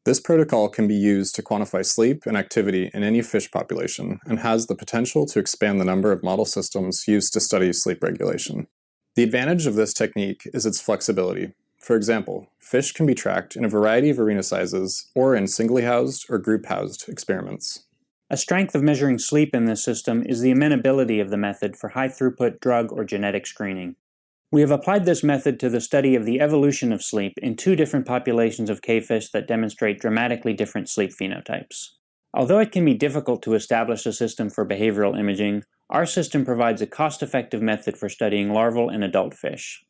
This protocol can be used to quantify sleep and activity in any fish population and has the potential to expand the number of model systems used to study sleep regulation. The advantage of this technique is its flexibility. For example, fish can be tracked in a variety of arena sizes or in singly housed or group housed experiments. A strength of measuring sleep in this system is the amenability of the method for high-throughput drug or genetic screening. We have applied this method to the study of the evolution of sleep in 2 different populations of cavefish that demonstrate dramatically different sleep phenotypes. Although it can be difficult to establish a system for behavioral imaging, our system provides a cost-effective method for studying larval and adult fish.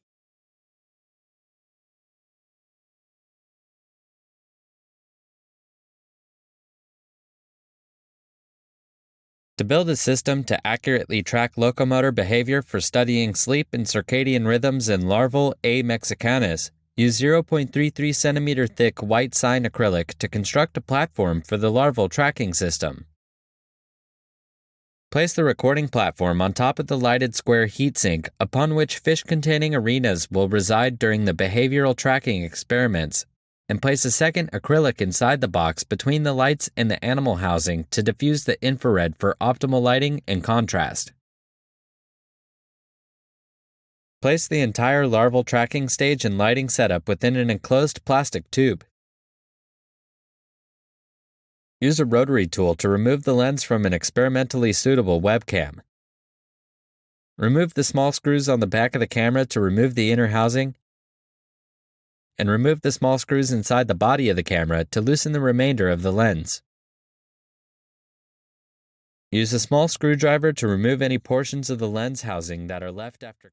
To build a system to accurately track locomotor behavior for studying sleep and circadian rhythms in larval A. mexicanus, use 0.33 cm thick white sign acrylic to construct a platform for the larval tracking system. Place the recording platform on top of the lighted square heatsink upon which fish-containing arenas will reside during the behavioral tracking experiments, and place a second acrylic inside the box between the lights and the animal housing to diffuse the infrared for optimal lighting and contrast. Place the entire larval tracking stage and lighting setup within an enclosed plastic tube. Use a rotary tool to remove the lens from an experimentally suitable webcam. Remove the small screws on the back of the camera to remove the inner housing, and remove the small screws inside the body of the camera to loosen the remainder of the lens. Use a small screwdriver to remove any portions of the lens housing that are left after